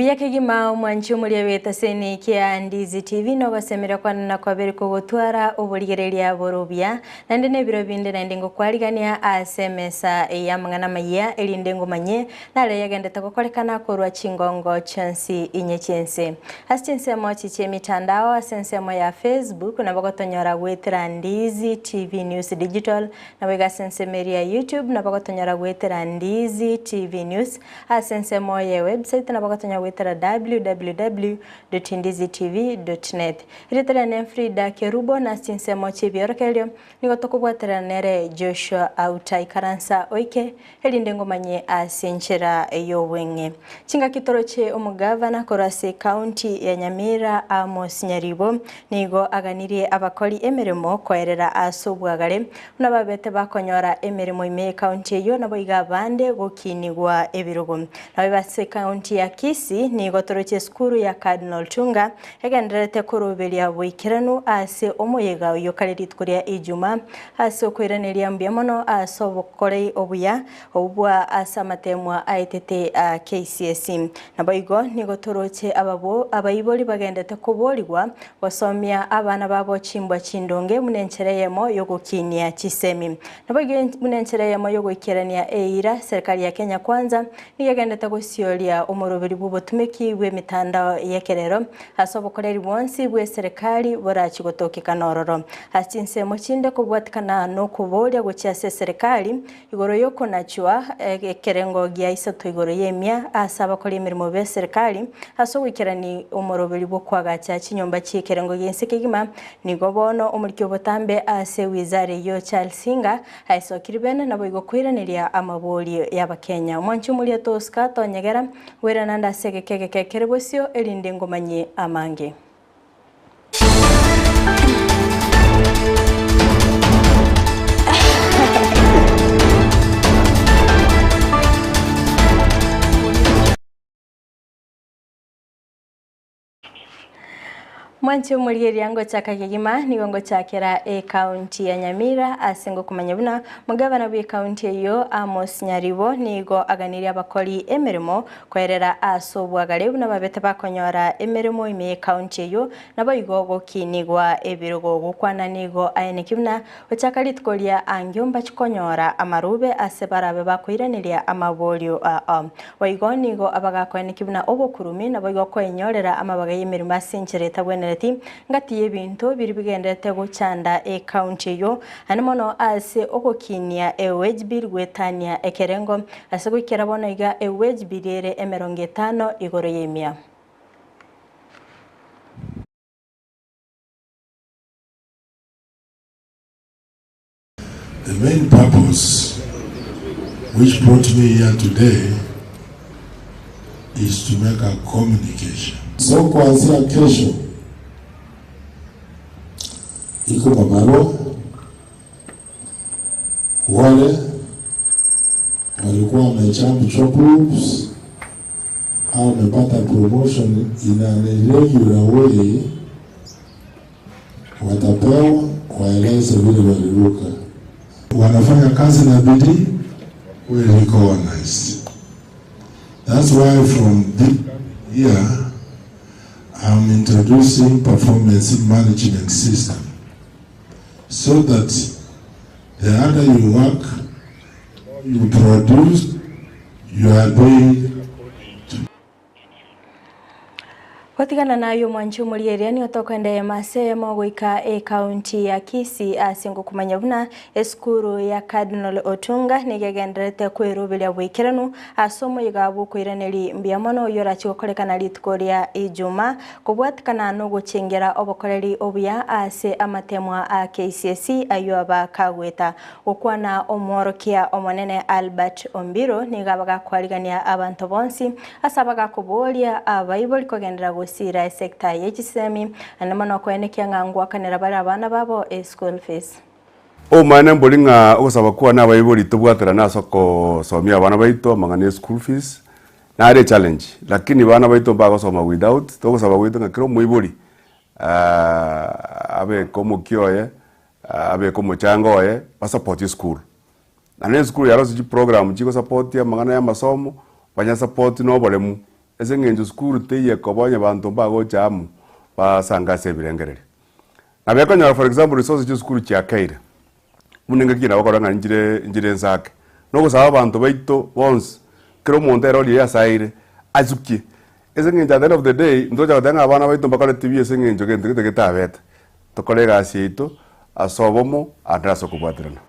Buya kigima mwanchu mulia weta seni kia Ndizi TV no basemera kwana na kwaberi ko gutwara uburigereria borobia nande ne biro binde na ndingo kwarigania asemesa ya mangana Amayia elindengo manye na le yagende takokolekana korwa chingongo chansi inyechense asichense mo chiche mitandao asense mo ya Facebook na bagotonyora gwetera Ndizi TV News Digital na wega sense meria YouTube na bagotonyora gwetera Ndizi TV News asense mo ya website na bagotonyora gwetera www.ndizitv.net iretera ne Fridah Kerubo na Chinsa mo chibiorokelio nigotokubwatera nere Joshua Auta ikaransa oike elindengo manye asenchera yowenge chinga kitoroche omugavana korase county ya Nyamira Nyaribo nigo aganirie abakori emirimo koerera asobwagare nababete bakonyora emirimo ime county yo naboiga bande gokinigwa ebirogo nabe base county ya Kisii nigo toroche skuru ya Cardinal Tunga egenderete kuruberia boikiranu ase omoyega yo kaleritkuria ijuma ase okwiranĩria mbiamono asobokore obuya obwa asamatemwa aitete KCSE naboigo nigo toroche abaiboli bagendete kuboligwa basomia abana babo chimbwa chindonge munenchereyemo yogokinia chisemi naboigo munenchereyemo yogoikirania eira serikali ya Kenya kwanza nigendete gusiolia omoroberi bubotumeki bwe mitandao yekerero asobokoreri bonsi bwe serikali borachi gotokeka nororo astinse mochinde kubwatikana no kubolia gochiase serikali igoro yoko nachwa kerengo gya isato igoro yemia asaba kuri emirimo be serikali asogwikirani omoroberi bwo kwagacha chinyomba chikerengo yensekegima nigobono omurikyo botambe ase wizare yo Chalsinga aisokiribene nabo igokwiranira amaboli y'abakenya mwanchu muri atoska tonyegera wera nanda segekege Kerubo elindengo manye amange Mwanchu muri yango chakagegima nigongo chakera county ya Nyamira asengo kumanya buna mugabana bwe county yo Nyaribo nigo aganiria abakori emirimo kwerera asobwagare buna babete bakonyora emirimo ime county yo nabo igogo kinigwa ebirogo gukwana nigo ayenekibuna ochakalitkolia angyomba chikonyora amarube asebarabe bakoiraniria amabolio waigo nigo abagakwenekibuna obokurumi nabo igo kwenyorera amabaga yemirimo asenchereta bwene ngati yebintu biri bigendete guchanda county yo animono ase okokinia wage bill gwetania ekerengo ase gwikera bono iga wage bill ere 50 igoro yemia. The main purpose which brought me here today is to make a communication. So kuanzia kesho iko babaro wale walikuwa wamejump job groups au wamepata promotion in a regular way watapewa waeleze vile waliruka wanafanya kazi na bidii we recognize. That's why from this year I'm introducing performance management system so that the harder you work, you produce, you are paid. Kwatigana nayo mwanchu muri eria ni otokende masemo goika county ya Kisii asengo kumanya buna eskuru ya Cardinal Otunga nigegenderete kwerubilia bwikiranu asomo yigabo kwiraneri mbiamono yorachi gokolekana litkoria ijuma kubwatikana no guchengera obokoreri obuya ase amatemwa KCSE ayo abakagweta okwana omworokia omonene Albert Ombiro nigabaga kwarigania abantu bonsi asabaga kubolia abayiboli kogendera sira sekta yechisemi anamano kwenekia ngangwa kanera bara abana babo school fees mane mbolinga osaba kuwa nabayiboli tubwatera nasoko somia abana baito mangane school fees na are challenge lakini bana baito bagosoma without togosaba gwito ngakiro muiboli abe komo kioye abe komo changoye support school na school yaro program chiko support ya mangana ya masomo banya support no bolemu ase ng'encho skuru teiye kobonya banto mbagochamu basangase ebirengereri na bekonyora for example resources cho skuru chiakeire munenge kina bakora ng'a njire nsake nogosaba abantu baito bonse kero omonto erori yasaire azukie ase ng'encho at the end of the day ntocha gotanga abana baito mbakore tv ase ng'encho gento gete getabete tokore egasi yaito asobomo adraso kubwatirana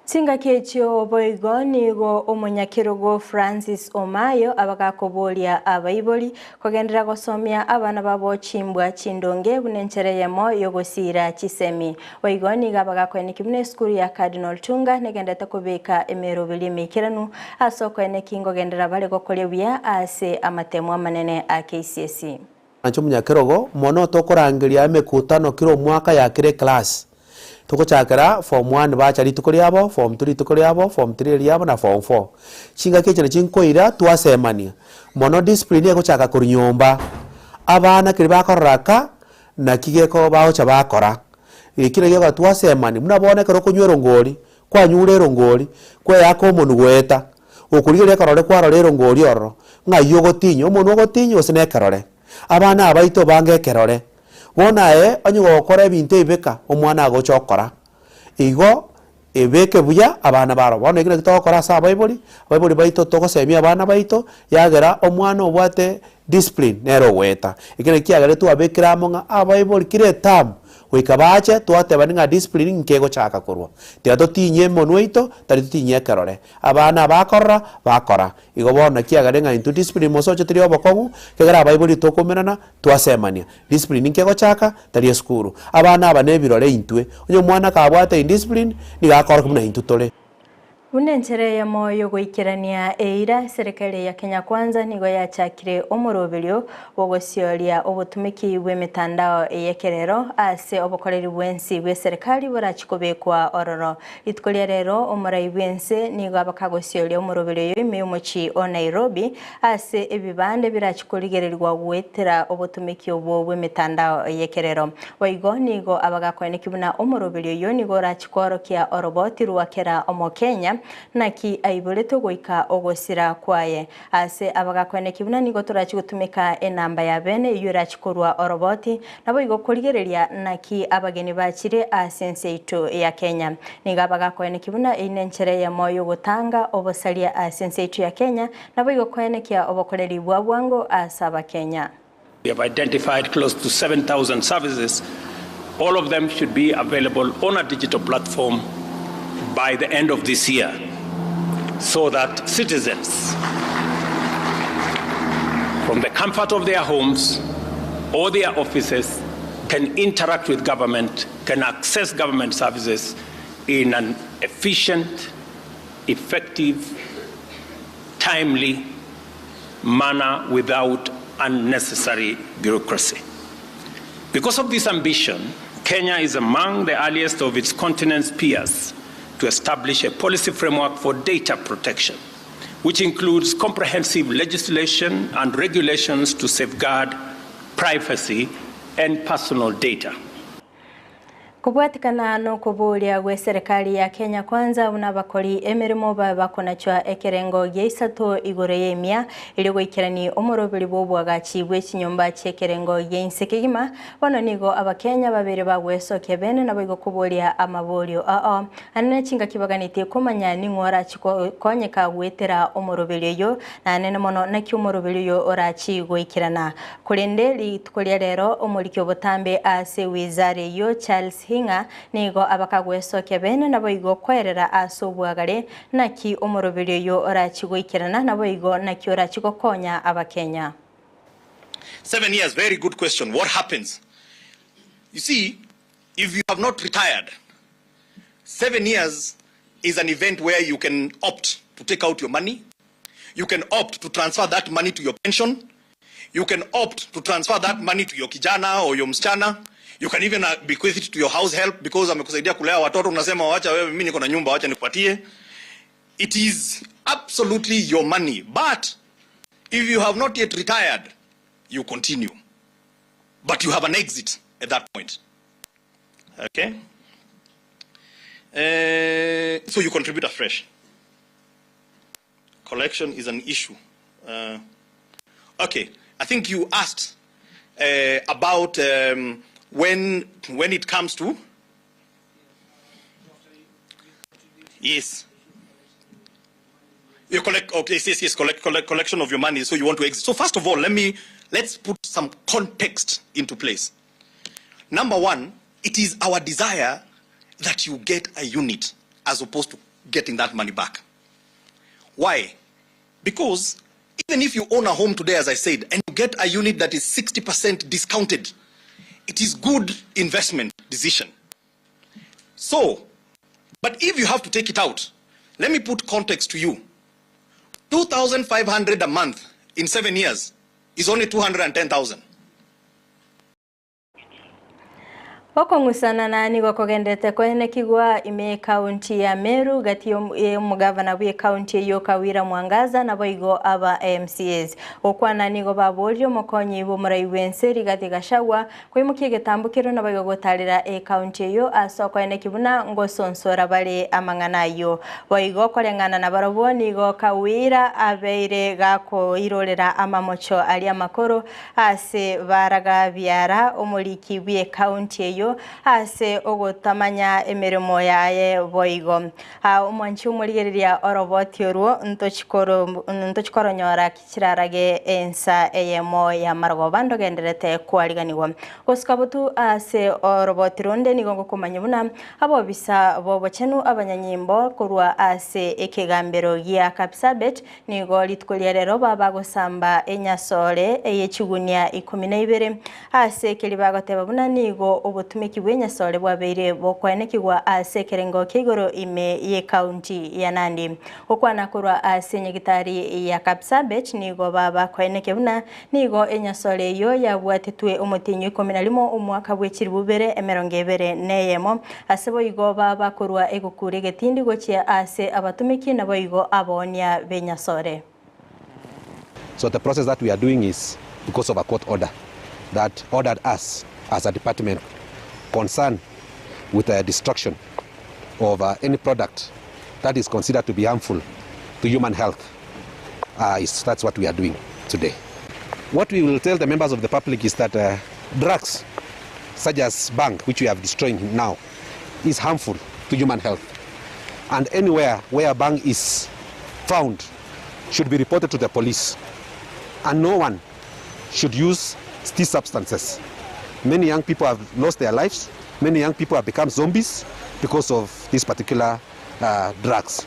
Singa kechio boigo nigo omunyakirugo Francis Omayo abagakobolia abaiboli kogendera gosomia abana babo chimbwa chindonge bunenchereyemo yogosira chisemi boigo niga abagakoeneki bune skuru ya Cardinal Tunga negendete kubika emero bilimi kiranu asoko enekingo gendera bale gokorebya ase amatemo manene a KCSE Ancho munyakirugo mono tokorangiria emekutano kiro mwaka ya kire class tukochakera form 1 bachari tukoriabo form 3 tukoriabo form 3 riabo na form 4 chinga kechene chinkoira twasemania mono discipline yako chaka kunyomba abana kiri bakoraka na kigeko baho chabakora ikire yego twasemani munabone kero kunywero ngori kwa nyurero ngori kwa yako umuntu gweta ukurigire karore kwa rorero ngori oro ngayo gotinyo umuntu gotinyo osene karore abana abaito bange kerore wona onyigo gukora ebintu ibeka omwana agochokora igo ebeke buya abana baro bona igire gitokora sa baibuli baito togosemia abana baito yagera omwana obwate discipline nero weta igire kiagere tu abekira monga abaibuli kire tam wikabache twateba ninga discipline nkego chaka kurwa tiato tinye monweito tari tinye karore abana bakora igo bona kiagere nga into discipline mosocho tiri obokongu kegera baibuli tokomerana twasemania discipline nkego chaka tari skuru abana abanebirore intwe onyo mwana kabwate indiscipline nigakora kumuna intutole Unentere ya moyo goikirania eira serikali ya Kenya Kwanza nigo yachakire omorobilyo wogosyoria obutumiki bw'emitandao eyekerero ase obukoreri bwensi bwe serikali burachikobekwa ororo itkolia rero omurai bwense nigo abakagosyoria omorobilyo imeyumochi o Nairobi ase ebibande birachikoligererwa gwetera obutumiki obwo bw'emitandao eyekerero oigo nigo abagakoeneki buna omorobilyo yo nigo rachikorokia oroboti ruakera omo Kenya naki aiboleto goika ogosira kwaye ase abagakoeneki buna nigo turachigutumika enamba ya bene yurachikorwa oroboti nabo igokorigereria naki abageni bachire asense itu ya Kenya niga abagakoeneki buna inenchere ya moyo gutanga obosalia asense itu ya Kenya nabo igokoenekia obokoreri bwabwango asaba Kenya. We have identified close to 7,000 services. All of them should be available on a digital platform by the end of this year, so that citizens, from the comfort of their homes or their offices, can interact with government, can access government services in an efficient, effective, timely manner without unnecessary bureaucracy. Because of this ambition, Kenya is among the earliest of its continent's peers to establish a policy framework for data protection, which includes comprehensive legislation and regulations to safeguard privacy and personal data. Kubwatikana no kubulia gwe serikali ya Kenya Kwanza unabakori emirimo bakonachwa ekerengo yeisatu igore yemia iligo ikirani omorobili bobwagachi bw'ikinyumba cyekerengo yeinsekigima bano nigo abakenya babiri bagweso kebene nabo kubulia amabolio anene chinga kibaganite komanya ningora konyeka gwetera omorobili yo na nene mono naki omorobili yo orachi goikirana kulende litukolia rero omurikyo botambe ase wizare yo Charles Hinga nigo abakagweso kebene nabo igo kwerera asobwagare naki omorobiro yo orachigoikirana nabo igo naki orachigokonya abakenya. 7 years, very good question. What happens? You see, if you have not retired, 7 years is an event where you can opt to take out your money. You can opt to transfer that money to your pension. You can opt to transfer that money to your kijana or your msichana. You can even bequeath it to your house help because amekusaidia kulea watoto unasema wacha wewe mimi niko na nyumba wacha nikupatie. It is absolutely your money, but if you have not yet retired, you continue. But you have an exit at that point. Okay? So you contribute afresh. Collection is an issue. Okay, I think you asked about when it comes to... Yes. You collect, okay, yes, collection of your money, so you want to exit. So first of all, let's put some context into place. Number one, it is our desire that you get a unit as opposed to getting that money back. Why? Because even if you own a home today, as I said, and you get a unit that is 60% discounted, it is good investment decision. So, but if you have to take it out, let me put context to you. 2,500 a month in 7 years is only 210,000. Okongusana na nigo kogendete kwene kigwa ime county ya Meru gati y'omugavana bwe county yo Kawira Mwangaza na boigo aba MCAs okwana nigo babolyo mokonyi bo muraiwense gati gashagwa kwimukiye getambukiro na boigo gotalira county yo asoko ene kibuna ngosonsora bale amanganayo boigo kolengana na barobo nigo Kawira abeire gako irolera amamocho ali amakoro ase baraga byara omuliki bwe county ase ogotamanya emirimo yaye boigo umwanchi umurigereria oroboti oruo ntochikoro nyora kichirarage ensa eyemo ya margobando genderete kwaliganiwa oskabutu ase oroboti ronde nigongo kumanyibuna abo bisa bobo chenu abanyanyimbo kurwa ase ekegambero ya Kapsabet nigo litkolierero baba gosamba enyasole eyechigunia 12 ase kelibagoteba buna nigo obutumikibwenya sole bwabeire bokwanekigwa ase kerengo kigoro ime ye county ya Nandi okwana kurwa ase nyegitari ya Kapsabet nigo baba kwanekebuna nigo enyasole yo yabwatetwe omutinyo 11 omwaka bwekiribubere emerongevere neyemo asebo igo baba kurwa egukure getindi gochia ase abatumiki nabo igo abonia benyasore. So the process that we are doing is because of a court order that ordered us as a department concerned with the destruction of any product that is considered to be harmful to human health. That's what we are doing today. What we will tell the members of the public is that drugs such as bang, which we have destroyed now, is harmful to human health. And anywhere where bang is found should be reported to the police. And no one should use these substances. Many young people have lost their lives. Many young people have become zombies because of these particular drugs.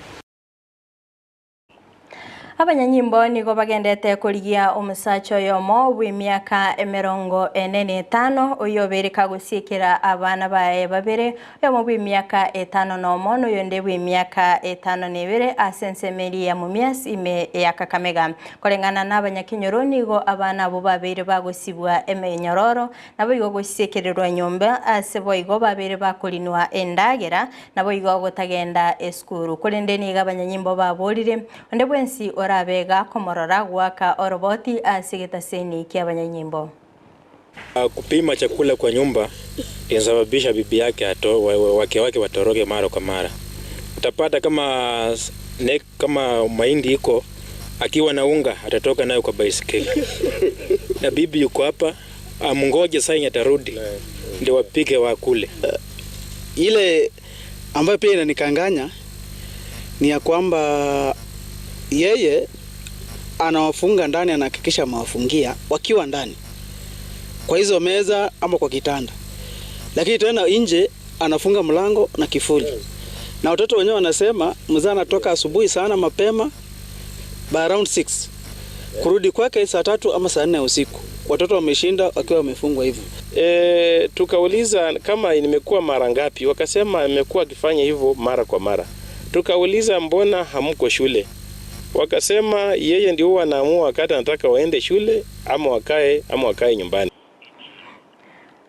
Abanyanyimbo nigo bagendete kurigia omusacho yomo w'imyaka 45 oyobereka gusikira abana bae babere yomo w'imyaka 5 nomo no yonde w'imyaka 52 asensemeri ya mumias ime ya Kakamega kolengana n'abanyakinyoro nigo abana bo babere bagosibwa emenyororo nabo igo gusikirirwa nyumba asebo igo babere bakolinwa endagera nabo igo gotagenda eskuru kolende niga abanyanyimbo babolire onde bwensi orabega komorora gwaka oroboti asigeta seni kia banyanyimbo. Kupima chakula kwa nyumba inasababisha bibi yake wake watoroke mara kwa mara. Utapata kama mahindi iko akiwa na unga atatoka nayo kwa baisikeli. Na bibi yuko hapa amngoje saa atarudi ndio wapike wakule. Ile ambayo pia inanikanganya ni ya kwamba yeye anawafunga ndani, anahakikisha mawafungia wakiwa ndani kwa hizo meza ama kwa kitanda, lakini tena nje anafunga mlango na kifuli. Na watoto wenyewe wanasema mzee anatoka asubuhi sana mapema by around 6 kurudi kwake saa 3 ama saa 4 usiku. Watoto wameshinda wakiwa wamefungwa hivyo. Tukauliza kama nimekuwa mara ngapi, wakasema imekuwa akifanya hivyo mara kwa mara. Tukauliza mbona hamko shule, wakasema yeye ndio huwa anaamua wakati anataka waende shule ama wakae nyumbani.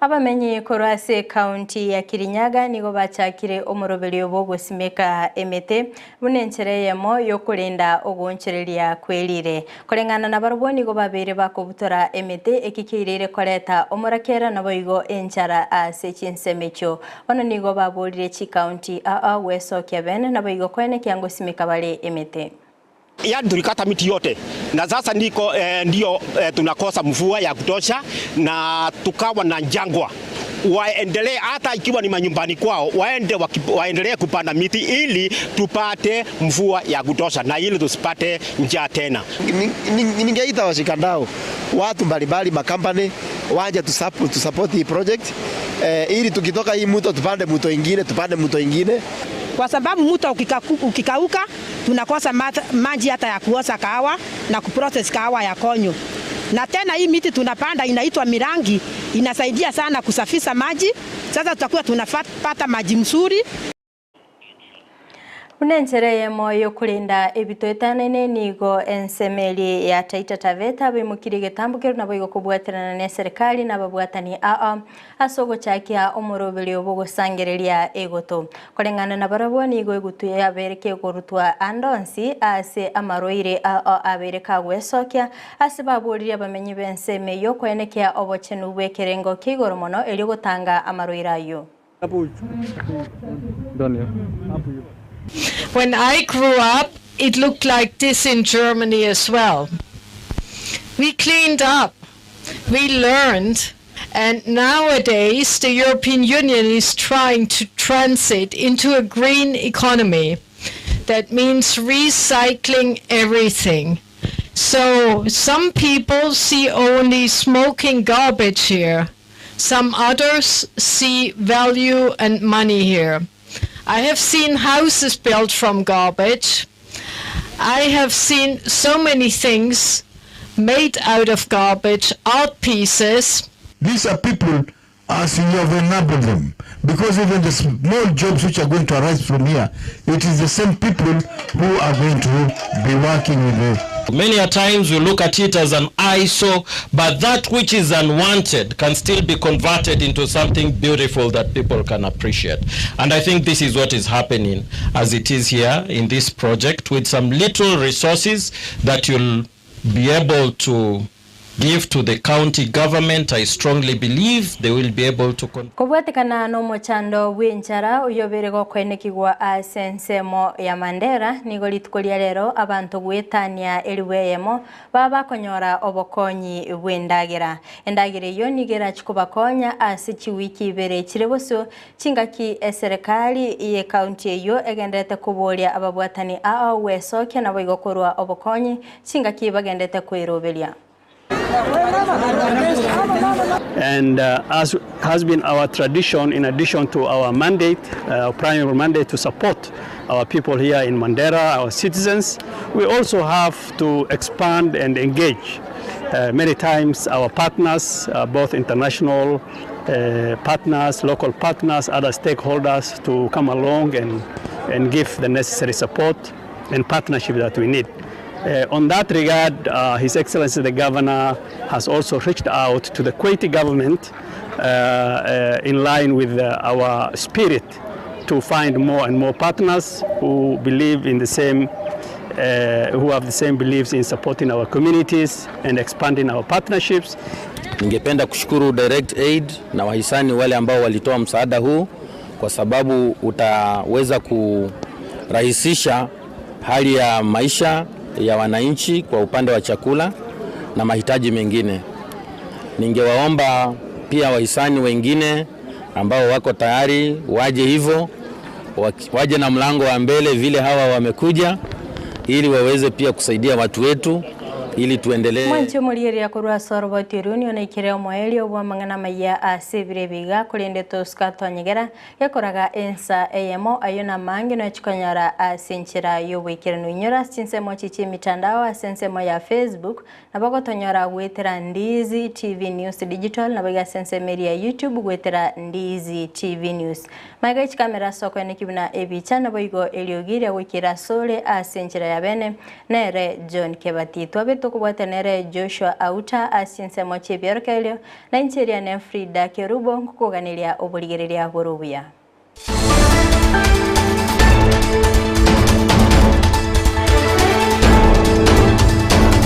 Abamenyi korase county ya Kirinyaga nigo bachakire omuroberi obo gusimeka emete bunenchereyemo yo kulinda ogonchereria kwelire kolengana na barobo nigo babere bakobutora emete ekikirire koleta omurakera nabo igo enchara ase Chinsemecho ono nigo babolire chi county weso Kevin nabo igo kwene kyango simeka bale emete. Yani tulikata miti yote na sasa ndio tunakosa mvua ya kutosha na tukawa na jangwa. Waendelee hata ikiwa ni manyumbani kwao, waendelee kupanda miti ili tupate mvua ya kutosha na ili tusipate njaa tena. Ningeita washikandao watu mbalimbali makampani waje tu support hii project ili tukitoka hii mto tupande mto ingine, kwa sababu mto ukikauka tunakosa maji hata ya kuoza kahawa na kuprocess kahawa ya konyo. Na tena hii miti tunapanda inaitwa mirangi, inasaidia sana kusafisha maji. Sasa tutakuwa tunapata maji mzuri. Unenchereye moyo kulinda ebito etanene nigo ensemeli ya Taita Taveta bimukiri getambukiro nabo igo kubwaterana ne serikali nababwatani asogo chakia omurobeli obugosangereria egoto kolengana na baraboni igo egutu ya bereke gorutwa andonsi ase amaroire abereka gwesokia ase baburiria bamenyi benseme yo kwenekea obochenu bwekerengo kigoro mono eli gotanga amaroire ayo. When I grew up, it looked like this in Germany as well. We cleaned up, we learned, and nowadays the European Union is trying to transit into a green economy. That means recycling everything. So some people see only smoking garbage here. Some others see value and money here. I have seen houses built from garbage. I have seen so many things made out of garbage, art pieces. These are people, as you have enabled them, because even the small jobs which are going to arise from here, it is the same people who are going to be working with the. Many a times we look at it as an eyesore, but that which is unwanted can still be converted into something beautiful that people can appreciate. And I think this is what is happening as it is here in this project, with some little resources that you'll be able to give to the county government. I strongly believe they will be able to Kubwatikana no mochando winchara uyoberego kwenekigwa asensemo ya Mandera nigo litukolia lero abantu gwetania eliweyemo baba konyora obokonyi bwendagira endagira yo nigera chikubakonya asichi wiki ibere chireboso chingaki serikali ye county yo egendete kubolia ababwatani wesoke na boigokorwa obokonyi chingaki bagendete kwirobelia. And as has been our tradition, in addition to our mandate, our primary mandate to support our people here in Mandera, our citizens, we also have to expand and engage. Many times our partners, both international partners, local partners, other stakeholders to come along and give the necessary support and partnership that we need. On that regard, His Excellency the Governor has also reached out to the Kuwaiti government in line with our spirit to find more and more partners who believe in the same, who have the same beliefs in supporting our communities and expanding our partnerships. Ningependa kushukuru Direct Aid na wahisani wale ambao walitoa msaada huu, kwa sababu utaweza kurahisisha hali ya maisha ya wananchi kwa upande wa chakula na mahitaji mengine. Ningewaomba pia wahisani wengine ambao wako tayari waje hivyo, waje na mlango wa mbele vile hawa wamekuja, ili waweze pia kusaidia watu wetu ili tuendelee. Mwancho muliri ya kurua sorbo tiruni ona ikireo moeli obwa mangana maya asibire biga kulinde toskato nyegera yakoraga ensa eyemo ayona mangi no chikonyara asinchira yo wikirano inyora sinse mochichi mitandao asense moya Facebook na bago tonyora gwetera Ndizi TV News Digital na baga sense media YouTube gwetera Ndizi TV News maga kamera soko ne kibuna ebicha na boigo eliogira wikira sole asinchira ya bene nere John Kebati twabeto kubwatenere Joshua Auta asinse mochi byorkelio na incheria ne Fridah Kerubo kukuganilia obuligereria burubuya.